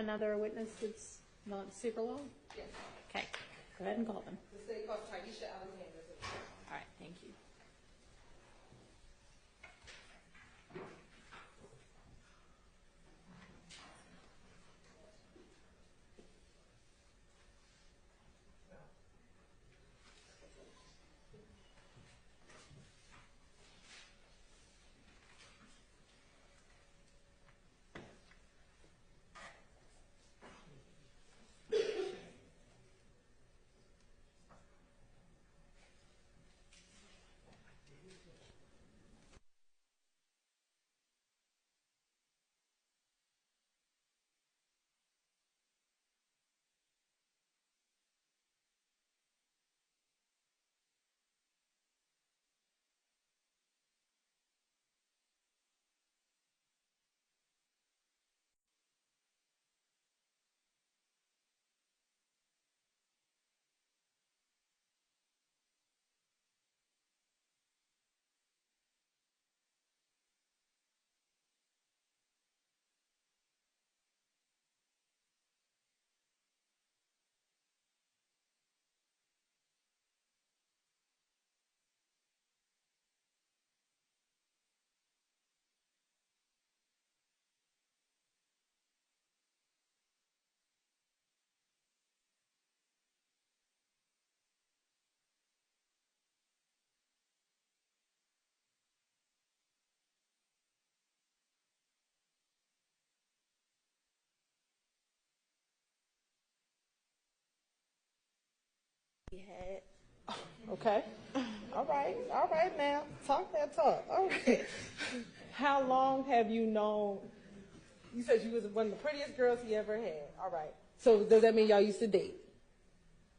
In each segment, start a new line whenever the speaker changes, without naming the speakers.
Another witness that's not super long?
Yes.
Okay, go ahead and call them.
The state calls Tyneshia.
All right, thank you.
Okay. All right. All right now. Talk that talk. All right. How long have you known? You said you was one of the prettiest girls he ever had. All right. So does that mean y'all used to date?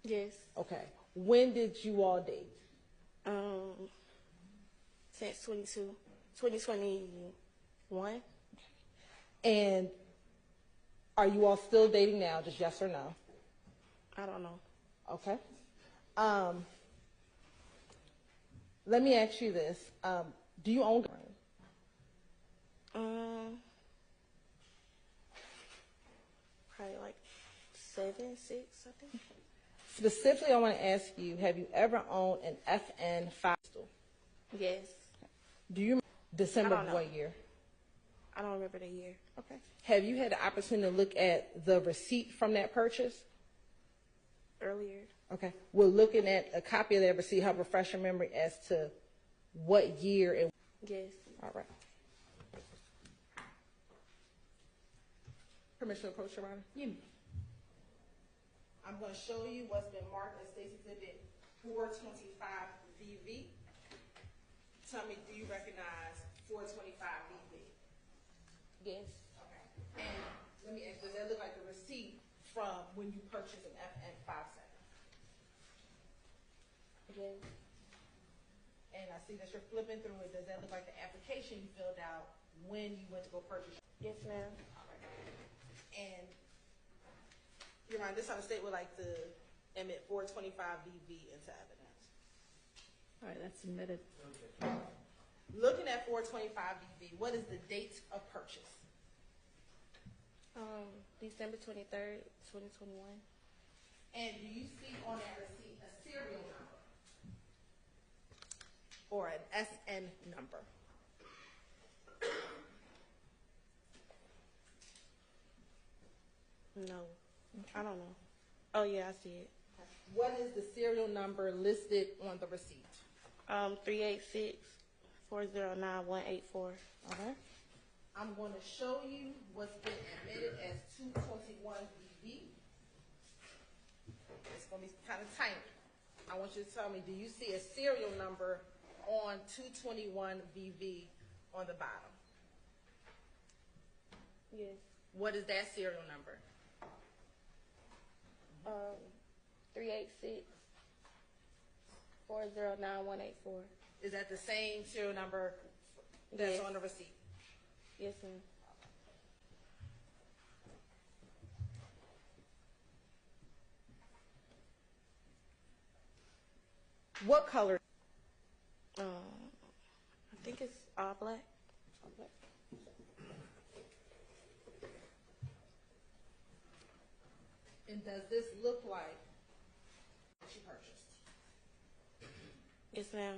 Yes.
Okay. When did you all date?
Since 2021.
And are you all still dating now? Just yes or no?
I don't know.
Okay. Let me ask you this. Do you own?
Probably like 7, 6, I think.
Specifically, I want to ask you, have you ever owned an FN5 pistol?
Yes.
Do you remember December
I
of
don't
what
know.
year?
I don't remember the year.
Okay. Have you had the opportunity to look at the receipt from that purchase?
Earlier.
Okay. We're looking at a copy of that receipt, help refresh your memory as to what year and.
Yes.
All right. Permission to approach, Your Honor?
You.
I'm going to show you what's been marked as State's Exhibit 425VV. Tell me, do you recognize 425VV?
Yes.
Okay. And let me ask, does that look like the receipt from when you purchased an FN57?
Yes.
And I see that you're flipping through it. Does that look like the application you filled out when you went to go purchase?
Yes, ma'am.
All right. And Your Honor, this time the state would like to admit 425VV into evidence.
All right, that's submitted.
Looking at 425VV, what is the date of purchase?
December 23rd, 2021.
And do you see on that receipt a serial number or an SN number?
No. I don't know. Oh, yeah, I see it.
What is the serial number listed on the receipt?
386-409-184.
Okay. I'm going to show you what's been admitted as 221VV. It's going to be kind of tiny. I want you to tell me, do you see a serial number on 221VV on the bottom?
Yes.
What is that serial number?
386-409-184.
Is that the same serial number that's
Yes.
on the receipt?
Yes, ma'am.
What color?
I think it's all black.
And does this look like what she purchased?
Yes, ma'am.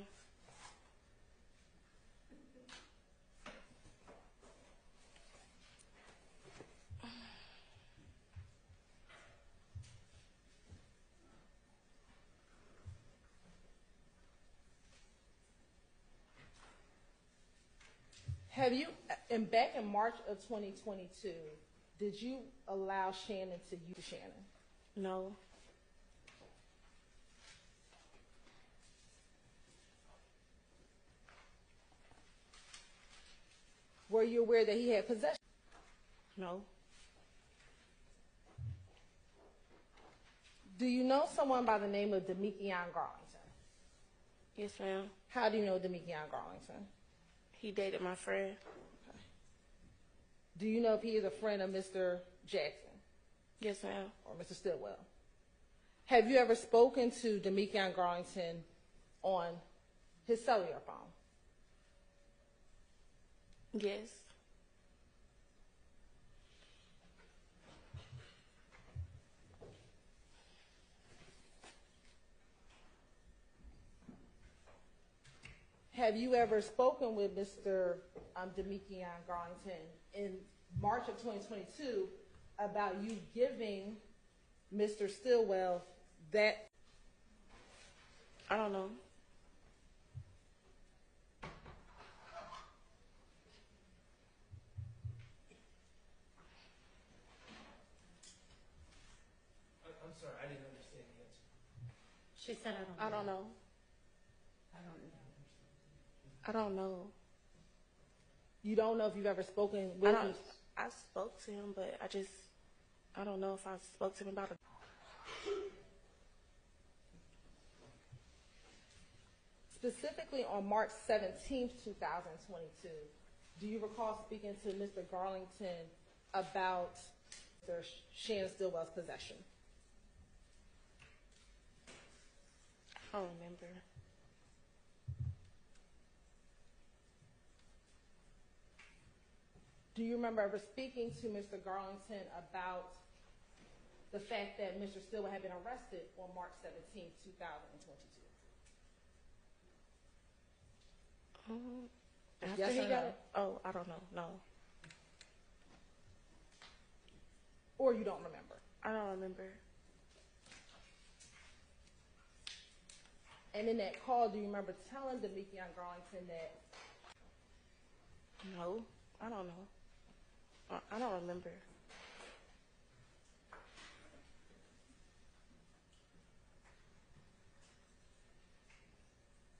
Have you, and back in March of 2022, did you allow Shannon to use Shannon?
No.
Were you aware that he had possession?
No.
Do you know someone by the name of Demikion Garlington?
Yes, ma'am.
How do you know Demikion Garlington?
He dated my friend.
Do you know if he is a friend of Mr. Jackson
Yes, ma'am.
or Mr. Stillwell? Have you ever spoken to Demikion Garlington on his cellular phone?
Yes.
Have you ever spoken with Mr. Demikion Garlington in March of 2022 about you giving Mr. Stillwell that?
I don't know.
I'm sorry, I didn't understand the answer.
She said,
I don't know.
I don't know.
I don't know.
You don't know if you've ever spoken with him?
I spoke to him, but I don't know if I spoke to him about it.
Specifically on March 17th, 2022, do you recall speaking to Mr. Garlington about Mr. Shannon Stillwell's possession?
I don't remember.
Do you remember ever speaking to Mr. Garlington about the fact that Mr. Stillwell had been arrested on March 17th, 2022?
After
Yes
he
or
got
no?
it? Oh, I don't know. No.
Or you don't remember?
I don't remember.
And in that call, do you remember telling Demikion Garlington that?
No. I don't know. I don't remember.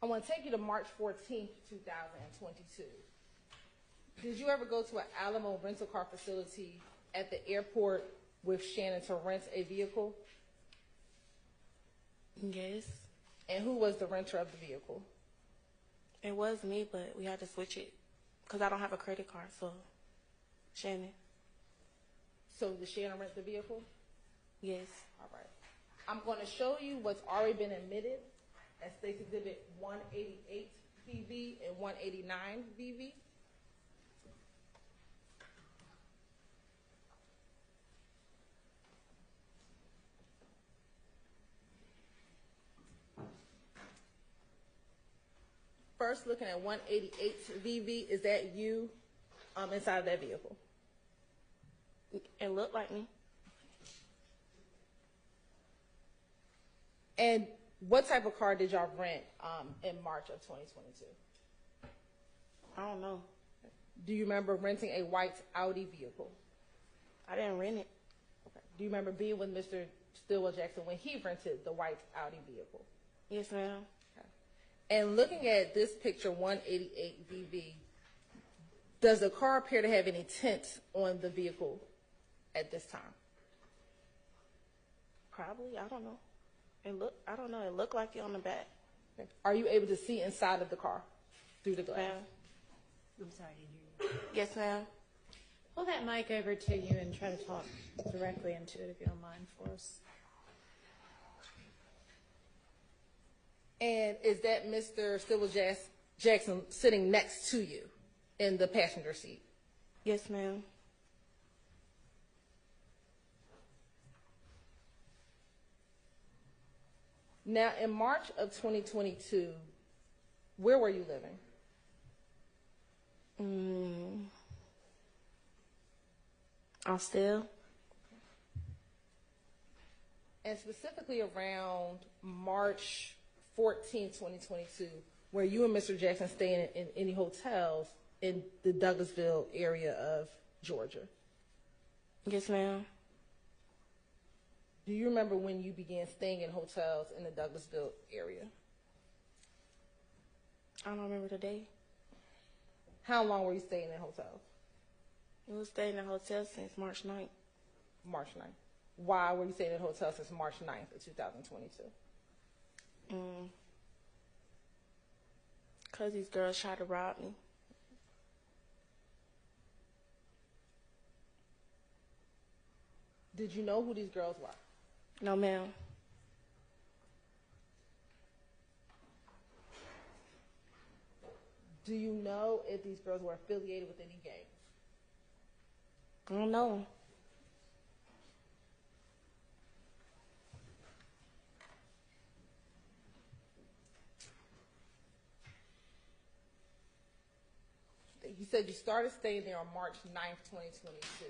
I want to take you to March 14th, 2022. Did you ever go to an Alamo rental car facility at the airport with Shannon to rent a vehicle?
Yes.
And who was the renter of the vehicle?
It was me, but we had to switch it because I don't have a credit card, so Shannon.
So did Shannon rent the vehicle?
Yes.
All right. I'm going to show you what's already been admitted as State's Exhibit 188 VV and 189 VV. First, looking at 188 VV, is that you inside of that vehicle?
It looked like me.
And what type of car did y'all rent in March of 2022?
I don't know.
Do you remember renting a white Audi vehicle?
I didn't rent it.
Okay. Do you remember being with Mr. Stillwell Jackson when he rented the white Audi vehicle?
Yes, ma'am.
Okay. And looking at this picture, 188 VV, does the car appear to have any tint on the vehicle at this time?
Probably. I don't know. I don't know. It looked like it on the back.
Okay. Are you able to see inside of the car through the glass?
Ma'am.
I'm sorry, I didn't hear you.
Yes, ma'am.
Pull that mic over to you and try to talk directly into it if you don't mind for us.
And is that Mr. Stillwell Jackson sitting next to you in the passenger seat?
Yes, ma'am.
Now, in March of 2022, where were you living?
I'm still.
And specifically around March 14, 2022, were you and Mr. Jackson staying in any hotels in the Douglasville area of Georgia?
Yes, ma'am.
Do you remember when you began staying in hotels in the Douglasville area?
I don't remember the day.
How long were you staying in hotels?
We was staying in a hotel since March 9th.
March 9th. Why were you staying in a hotel since March 9th of 2022?
Because these girls tried to rob me.
Did you know who these girls were?
No, ma'am.
Do you know if these girls were affiliated with any gangs?
I don't know.
You said you started staying there on March 9th, 2022.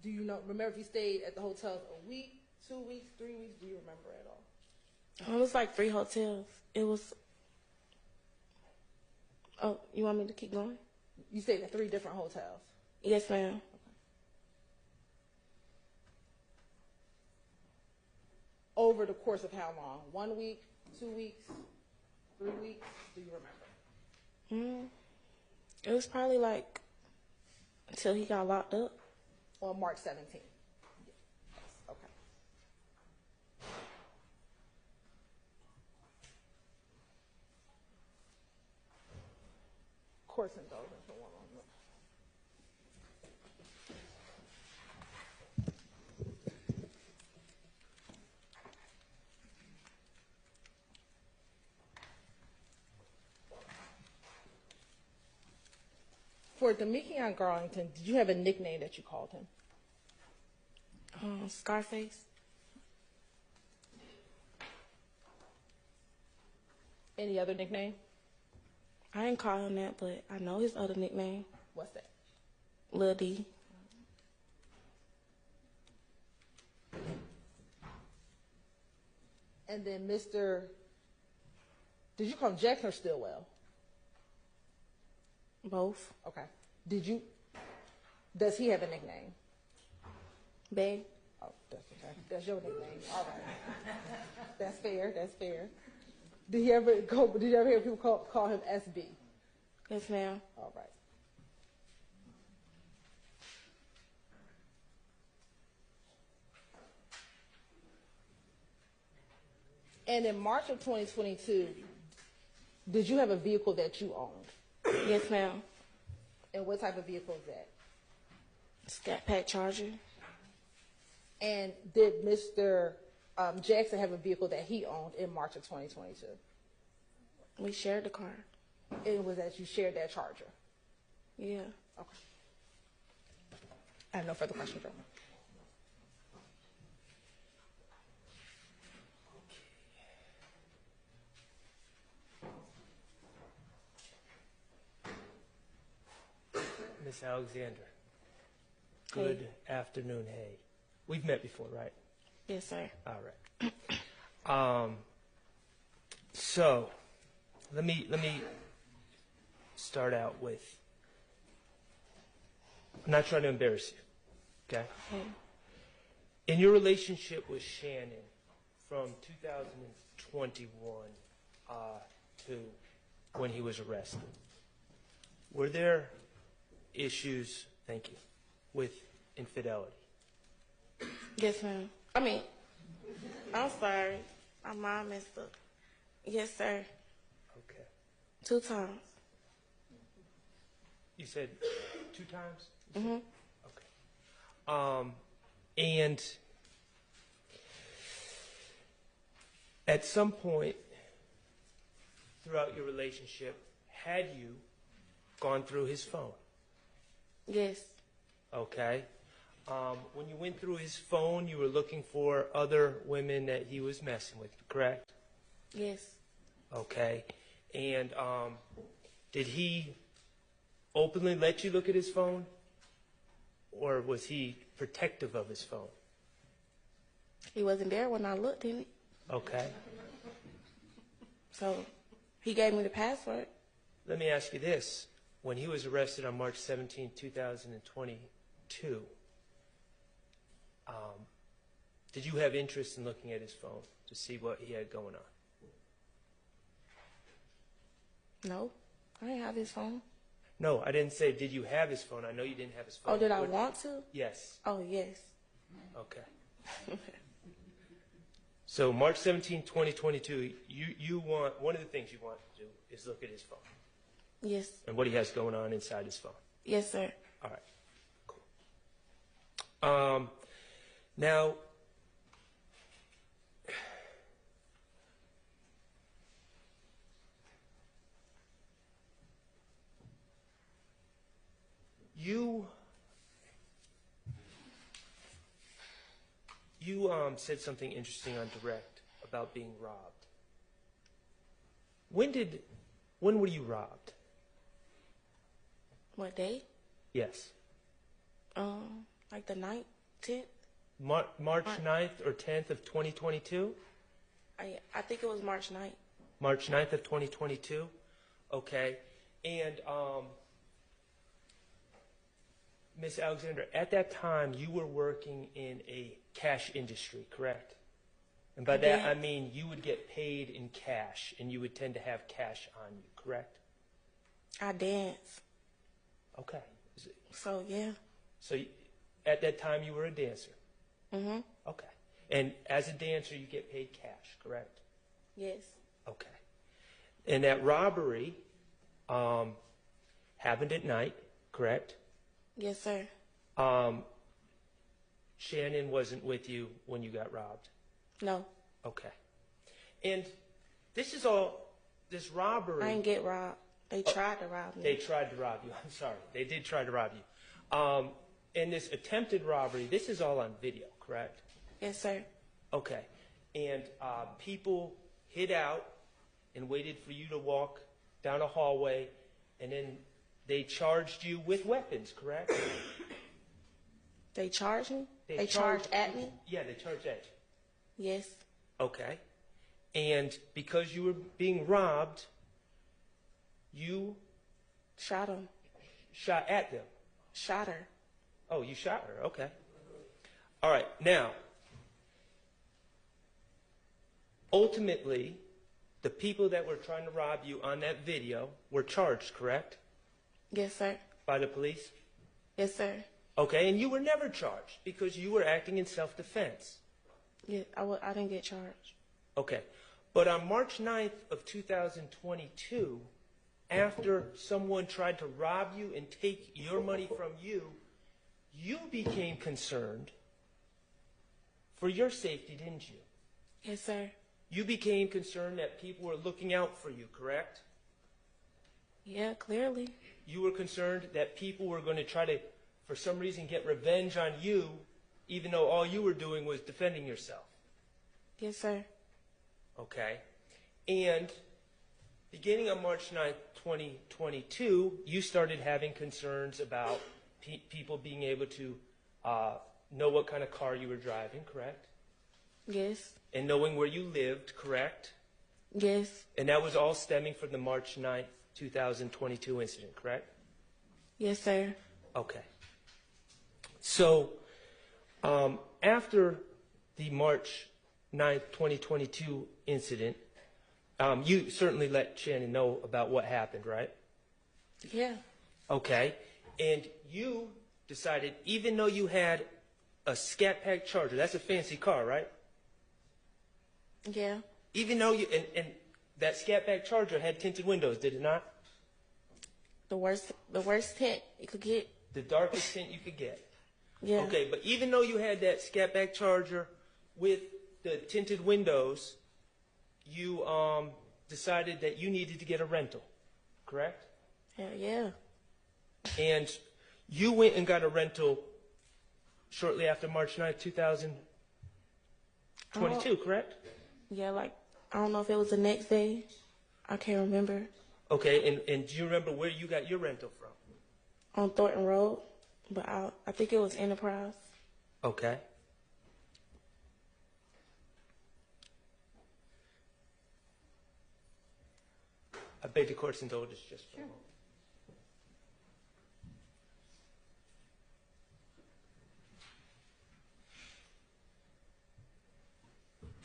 Do you remember if you stayed at the hotels a week, 2 weeks, 3 weeks? Do you remember at all?
It was like 3 hotels. It was. Oh, you want me to keep going?
You stayed at 3 different hotels.
Yes, ma'am.
Over the course of how long? 1 week, 2 weeks, 3 weeks? Do you remember?
It was probably like until he got locked up.
On March 17th. Yes. Okay. Course indulgence for one moment. For Demekion Garlington, did you have a nickname that you called him?
Scarface.
Any other nickname?
I didn't call him that, but I know his other nickname.
What's that?
Lil D.
And then did you call him Jackson or Stillwell?
Both.
Okay. Does he have a nickname?
Babe.
Oh, that's okay. That's your nickname. All right. That's fair. That's fair. Did you ever hear people call him SB?
Yes, ma'am.
All right. And in March of 2022, did you have a vehicle that you owned?
Yes, ma'am.
And what type of vehicle is that?
Scat Pack Charger.
And did Mr. Jackson have a vehicle that he owned in March of 2022?
We shared the car.
It was that you shared that Charger?
Yeah.
Okay. I have no further questions.
Miss Alexander. Good afternoon. Hey, we've met before, right?
Yes, sir.
All right. So, let me start out with. I'm not trying to embarrass you, okay? In your relationship with Shannon from 2021 to when he was arrested, were there issues, thank you, with infidelity?
Yes, ma'am. I'm sorry. My mom messed up. Yes, sir.
Okay.
2 times.
You said 2 times?
Mm-hmm.
Okay. And at some point throughout your relationship, had you gone through his phone?
Yes.
Okay. When you went through his phone, you were looking for other women that he was messing with, correct?
Yes.
Okay. And did he openly let you look at his phone? Or was he protective of his phone?
He wasn't there when I looked in it.
Okay.
So he gave me the password.
Let me ask you this. When he was arrested on March 17, 2022, did you have interest in looking at his phone to see what he had going on?
No, I didn't have his phone.
No, I didn't say did you have his phone. I know you didn't have his phone.
Oh, did I want to?
Yes.
Oh, yes.
Okay. So March 17, 2022, you want, one of the things you want to do is look at his phone
Yes.
and what he has going on inside his phone.
Yes, sir.
All right. Cool. Now, you said something interesting on direct about being robbed. When were you robbed?
What day?
Yes.
Like the 9th, 10th?
March 9th or 10th of 2022?
I think it was March 9th.
March 9th of 2022? Okay. And Miss Alexander, at that time you were working in a cash industry, correct? And by that I mean you would get paid in cash and you would tend to have cash on you, correct?
I dance.
Okay.
So, yeah.
So at that time you were a dancer?
Mm-hmm.
Okay. And as a dancer you get paid cash, correct?
Yes.
Okay. And that robbery happened at night, correct?
Yes, sir.
Shannon wasn't with you when you got robbed?
No.
Okay. And this robbery...
I didn't get robbed. They tried to rob me.
They tried to rob you. I'm sorry. They did try to rob you. And this attempted robbery, this is all on video, correct?
Yes, sir.
Okay. And people hid out and waited for you to walk down a hallway, and then they charged you with weapons, correct?
They charged me? They
charged
charged at me?
Yeah, they charged at you.
Yes.
Okay. And because you were being robbed, you
Shot him.
shot at them.
Shot her.
Oh, you shot her. Okay. All right. Now, ultimately, the people that were trying to rob you on that video were charged, correct?
Yes, sir.
By the police?
Yes, sir.
Okay, and you were never charged because you were acting in self-defense.
Yeah, I didn't get charged.
Okay. But on March 9th of 2022, after someone tried to rob you and take your money from you, you became concerned for your safety, didn't you?
Yes, sir.
You became concerned that people were looking out for you, correct?
Yeah, clearly.
You were concerned that people were going to try to, for some reason, get revenge on you, even though all you were doing was defending yourself.
Yes, sir.
Okay. And beginning on March 9th, 2022, you started having concerns about people being able to know what kind of car you were driving, correct?
Yes.
And knowing where you lived, correct?
Yes.
And that was all stemming from the March 9th, 2022 incident, correct?
Yes, sir.
Okay. So, after the March 9th, 2022 incident, you certainly let Shannon know about what happened, right?
Yeah.
Okay. And you decided, even though you had a Scat Pack Charger, that's a fancy car, right?
Yeah.
Even though you, and that Scat Pack Charger had tinted windows, did it not?
The worst tint you could get.
The darkest tint you could get.
Yeah.
Okay, but even though you had that Scat Pack Charger with the tinted windows, you decided that you needed to get a rental, correct?
Hell yeah.
And you went and got a rental shortly after March 9th, 2022, correct?
Yeah, like, I don't know if it was the next day. I can't remember.
Okay, and do you remember where you got your rental from?
On Thornton Road, but I think it was Enterprise.
Okay. I beg the court's indulgence just for a moment.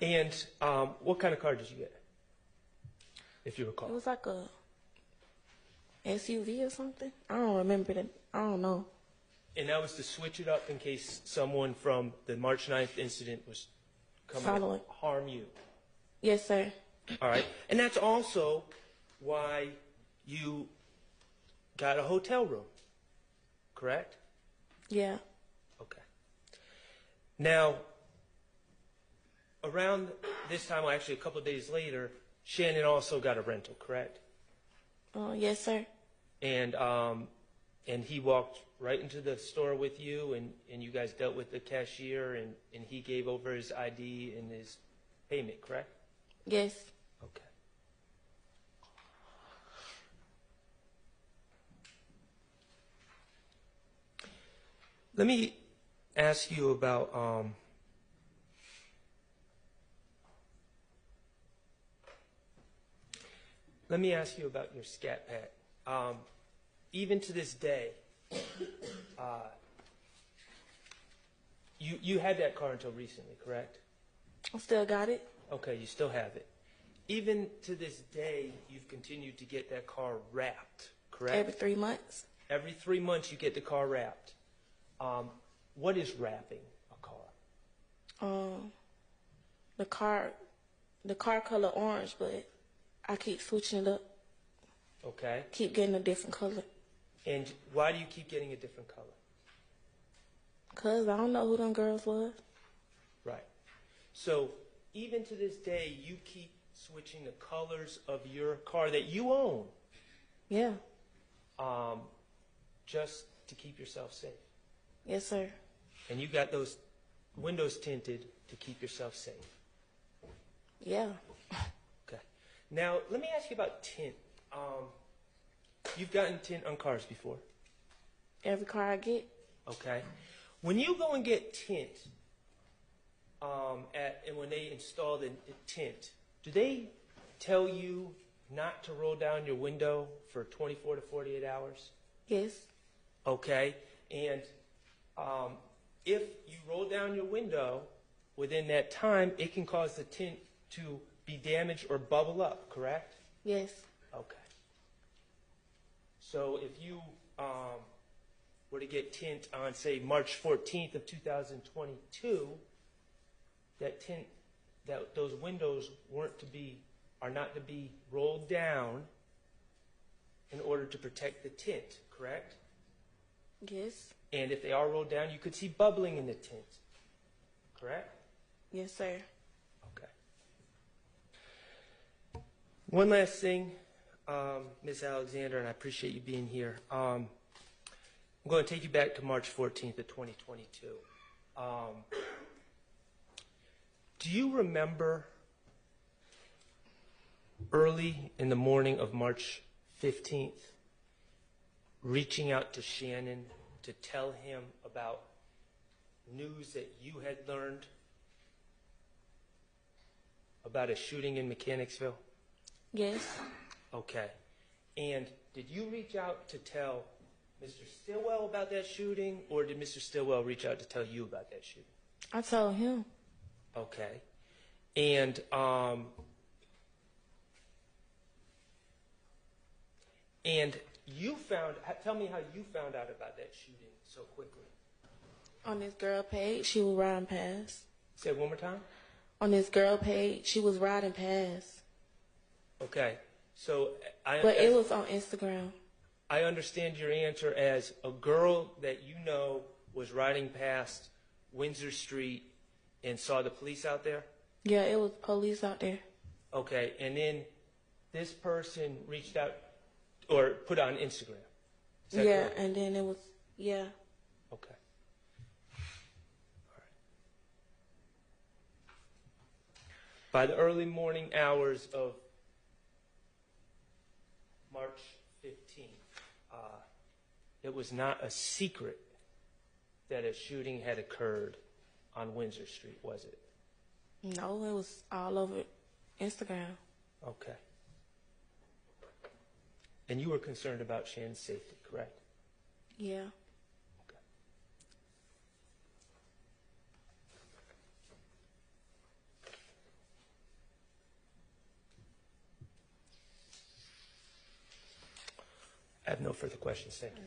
And what kind of car did you get, if you recall?
It was like a SUV or something. I don't remember it. I don't know.
And that was to switch it up in case someone from the March 9th incident was coming
Following.
to harm you.
Yes, sir.
All right. And that's also why you got a hotel room, correct?
Yeah.
Okay. Now, around this time, well, actually a couple of days later, Shannon also got a rental, correct?
Yes, sir.
And he walked right into the store with you, and you guys dealt with the cashier, and he gave over his ID and his payment, correct?
Yes.
Okay. Let me ask you about your Scat Pack. Even to this day, you had that car until recently, correct?
I still got it.
Okay, you still have it. Even to this day, you've continued to get that car wrapped, correct?
Every 3 months.
Every 3 months you get the car wrapped. What is wrapping a car?
The car color orange, but I keep switching it up.
Okay.
Keep getting a different color.
And why do you keep getting a different color?
'Cause I don't know who them girls was.
Right. So even to this day, you keep switching the colors of your car that you own,
Yeah.
just to keep yourself safe.
Yes, sir.
And you got those windows tinted to keep yourself safe.
Yeah.
Okay. Now, let me ask you about tint. You've gotten tint on cars before.
Every car I get.
Okay. When you go and get tint, and when they install the tint, do they tell you not to roll down your window for 24 to 48 hours?
Yes.
Okay. And if you roll down your window within that time, it can cause the tint to be damaged or bubble up, correct?
Yes.
Okay. So if you were to get tint on, say, March 14th of 2022, those windows are not to be rolled down in order to protect the tint, correct?
Yes.
And if they are rolled down, you could see bubbling in the tint, correct?
Yes, sir.
Okay. One last thing, Ms. Alexander, and I appreciate you being here. I'm going to take you back to March 14th of 2022. Do you remember early in the morning of March 15th reaching out to Shannon to tell him about news that you had learned about a shooting in Mechanicsville?
Yes.
Okay. And did you reach out to tell Mr. Stillwell about that shooting, or did Mr. Stillwell reach out to tell you about that shooting?
I told him.
Okay. And tell me how you found out about that shooting so quickly.
On this girl page, she was riding past.
Say it one more time.
On this girl page, she was riding past.
Okay. So
But it was on Instagram.
I understand your answer as a girl that you know was riding past Windsor Street and saw the police out there?
Yeah, it was police out there.
Okay, and then this person reached out or put it on Instagram. Is that
Yeah,
correct?
and then it was, yeah.
Okay. By the early morning hours of March 15th, it was not a secret that a shooting had occurred on Windsor Street, was it?
No, it was all over Instagram.
Okay. And you were concerned about Shannon's safety, correct?
Yeah.
Okay. I have no further questions. Thank you.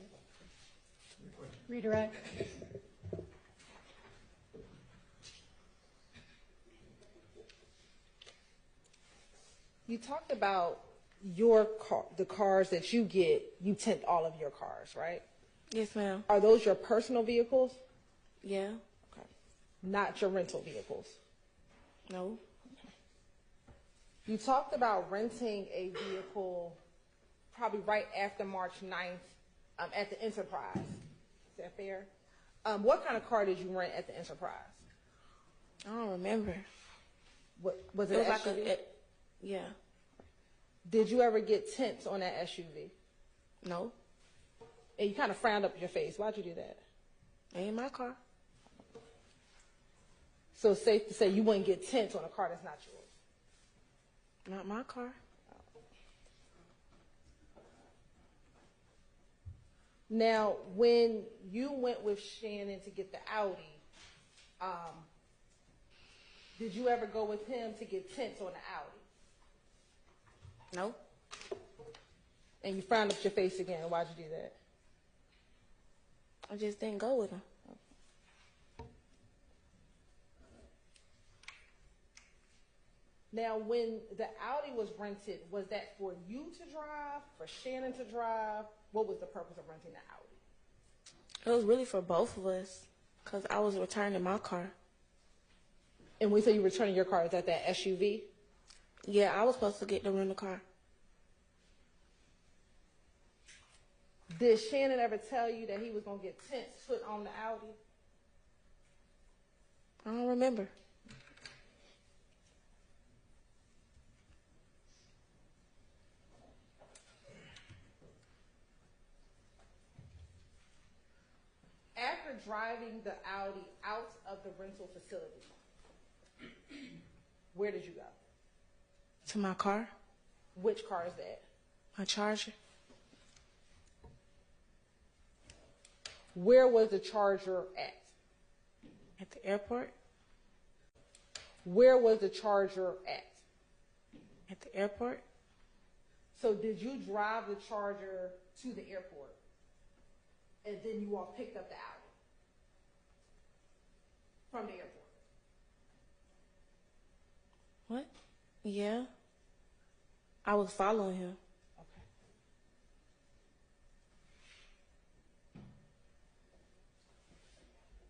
Redirect.
You talked about your car, the cars that you get, you tint all of your cars, right?
Yes, ma'am.
Are those your personal vehicles?
Yeah.
Okay. Not your rental vehicles?
No.
You talked about renting a vehicle probably right after March 9th at the Enterprise. Is that fair? What kind of car did you rent at the Enterprise?
I don't remember.
What, was it
It
an
was
SUV?
yeah.
Did you ever get tints on that SUV?
No.
And you kind of frowned up your face. Why'd you do that?
Ain't my car.
So it's safe to say you wouldn't get tints on a car that's not yours.
Not my car.
Now, when you went with Shannon to get the Audi, did you ever go with him to get tints on the Audi?
No.
And you frowned up your face again. Why'd you do that?
I just didn't go with him.
Now, when the Audi was rented, was that for you to drive, for Shannon to drive? What was the purpose of renting the Audi?
It was really for both of us because I was returning my car.
And when you say you returning your car, is that SUV?
Yeah, I was supposed to get the rental car.
Did Shannon ever tell you that he was going to get tints put on the Audi?
I don't remember.
After driving the Audi out of the rental facility, where did you go?
To my car,
Which car is that?
my Charger.
Where was the Charger at?
At the airport.
Where was the Charger at?
At the airport.
So did you drive the Charger to the airport? And then you all picked up the Audi from the airport?
What? Yeah. I was following him.
Okay.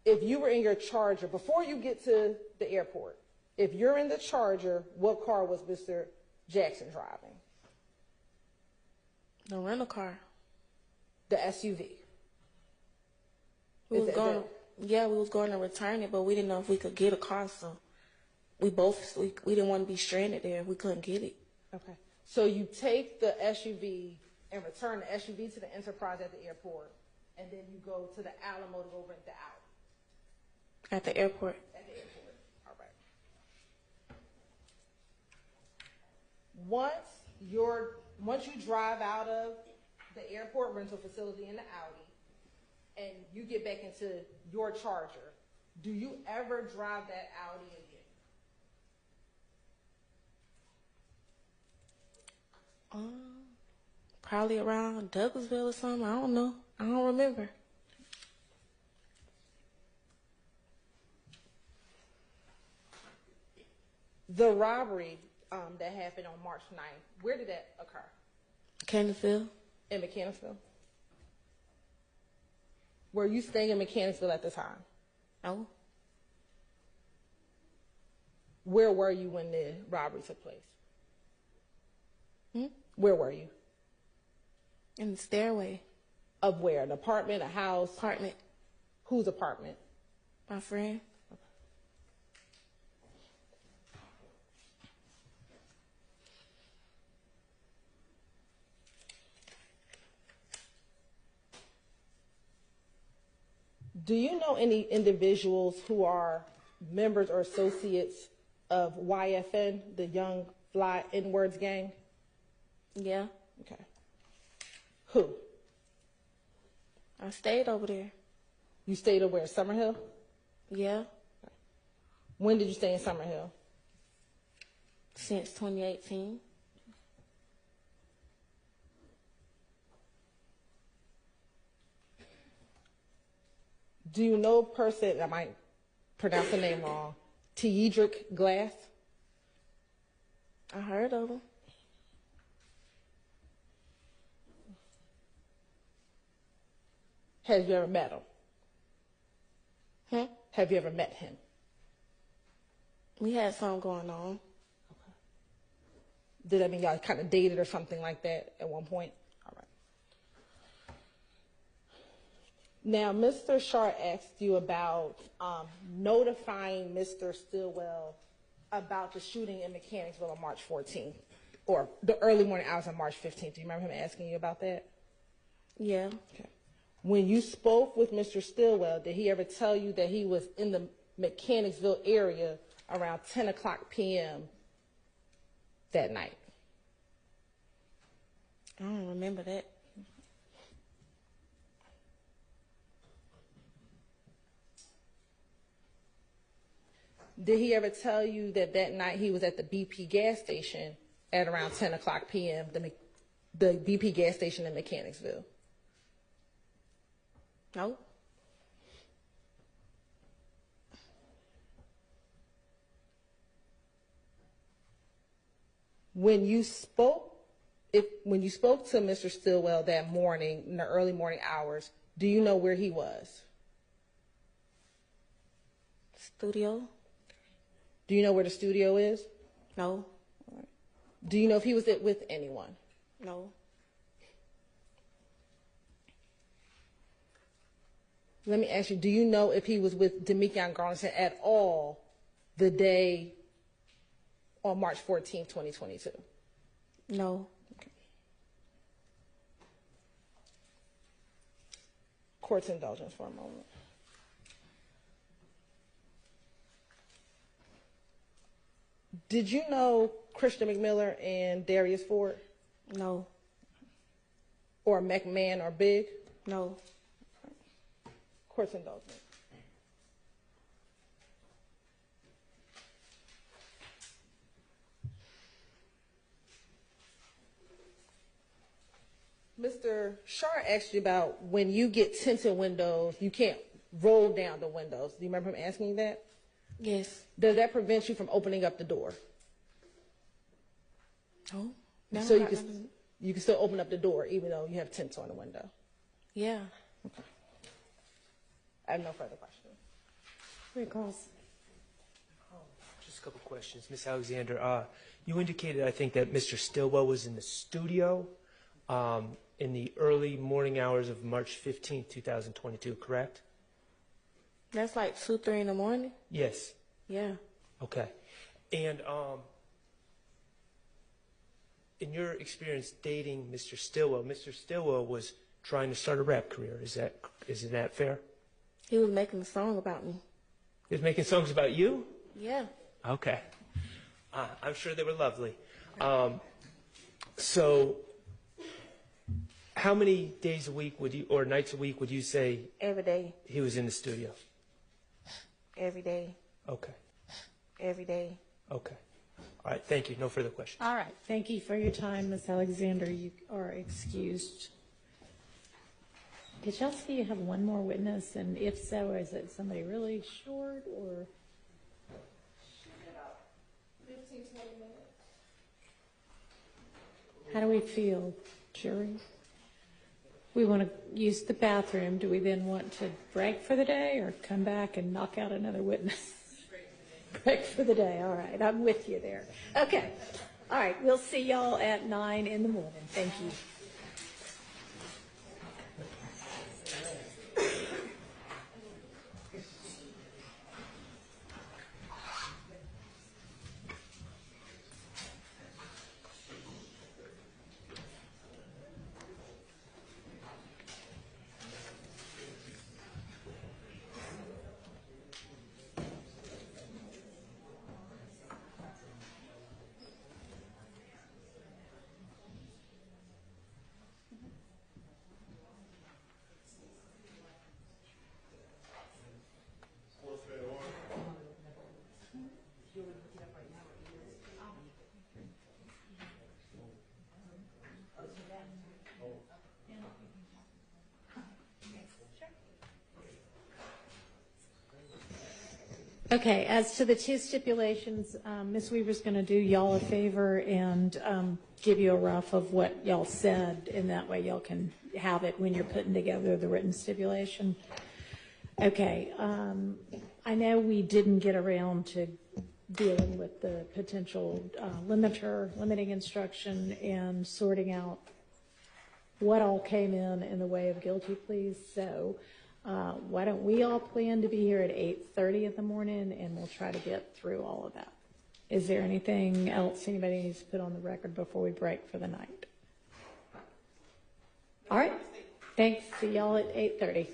If you were in your Charger, before you get to the airport, if you're in the Charger, what car was Mr. Jackson driving?
The rental car.
The SUV.
We
Is
was
that-
going. Yeah, we was going to return it, but we didn't know if we could get a car, so we didn't want to be stranded there. We couldn't get it.
Okay. So you take the SUV and return the SUV to the Enterprise at the airport, and then you go to the Alamo to go rent the Audi
At the airport.
at the airport. All right. Once you drive out of the airport rental facility in the Audi, and you get back into your Charger, do you ever drive that Audi again?
Probably around Douglasville or something. I don't know. I don't remember.
The robbery that happened on March 9th, where did that occur?
Canonsville.
In Mechanicsville? Were you staying in Mechanicsville at the time?
No.
Where were you when the robbery took place? Where were you?
In the stairway.
Of where? An apartment, a house?
Apartment.
Whose apartment?
My friend.
Do you know any individuals who are members or associates of YFN, the Young Fly N-Words gang?
Yeah,
Okay. Who?
I stayed over there.
You stayed over at Summerhill?
Yeah,
When did you stay in Summerhill?
since 2018.
Do you know a person, I might pronounce the name wrong, Teedrick Glass?
I heard of him.
Have you ever met him?
Hmm?
Have you ever met him?
We had something going on.
Did that mean y'all kind of dated or something like that at one point? All right. Now, Mr. Shar asked you about notifying Mr. Stillwell about the shooting in Mechanicsville on March 14th, or the early morning hours on March 15th. Do you remember him asking you about that?
Yeah,
Okay. When you spoke with Mr. Stillwell, did he ever tell you that he was in the Mechanicsville area around 10 o'clock p.m. that night?
I don't remember that.
Did he ever tell you that that night he was at the BP gas station at around 10 o'clock p.m., the BP gas station in Mechanicsville?
No,
When you spoke to Mr. Stillwell that morning in the early morning hours, do you know where he was?
studio.
Do you know where the studio is?
No,
Do you know if he was with anyone?
no,
Let me ask you, do you know if he was with Demikion Garlington at all the day on March 14th, 2022?
no.
Court's indulgence for a moment. Did you know Christian McMiller and Darius Ford,
No,
or McMahon or Big?
no.
Court's indulgence. Mr. Shar asked you about when you get tinted windows, you can't roll down the windows. Do you remember him asking you that?
Yes.
Does that prevent you from opening up the door?
No. No.
So you can still open up the door even though you have tints on the window.
Yeah.
I have no further questions.
Great calls.
Just a couple questions. Miss Alexander, you indicated, I think, that Mr. Stillwell was in the studio in the early morning hours of March 15th, 2022, correct?
That's like 2, 3 in the morning.
Yes.
Yeah.
Okay. And in your experience dating Mr. Stillwell was trying to start a rap career. Isn't that fair?
He was making a song about me.
He was making songs about you?
Yeah.
Okay. I'm sure they were lovely. So how many days a week or nights a week would you say
Every day.
he was in the studio?
Every day.
Okay.
Every day.
Okay. All right. Thank you. No further questions.
All right. Thank you for your time, Ms. Alexander. You are excused. Did y'all see you have one more witness? And if so, is it somebody really short or?
15, 20 minutes.
How do we feel, jury? We want to use the bathroom. Do we then want to break for the day or come back and knock out another witness? Break for the day. All right. I'm with you there. Okay. All right. We'll see y'all at 9 in the morning. Thank you. Okay, as to the two stipulations, Ms. Weaver's going to do y'all a favor and give you a rough of what y'all said, and that way y'all can have it when you're putting together the written stipulation. Okay, I know we didn't get around to dealing with the potential limiting instruction and sorting out what all came in the way of guilty pleas. So why don't we all plan to be here at 8:30 in the morning, and we'll try to get through all of that. Is there anything else anybody needs to put on the record before we break for the night? All right. Thanks. See y'all at 8:30.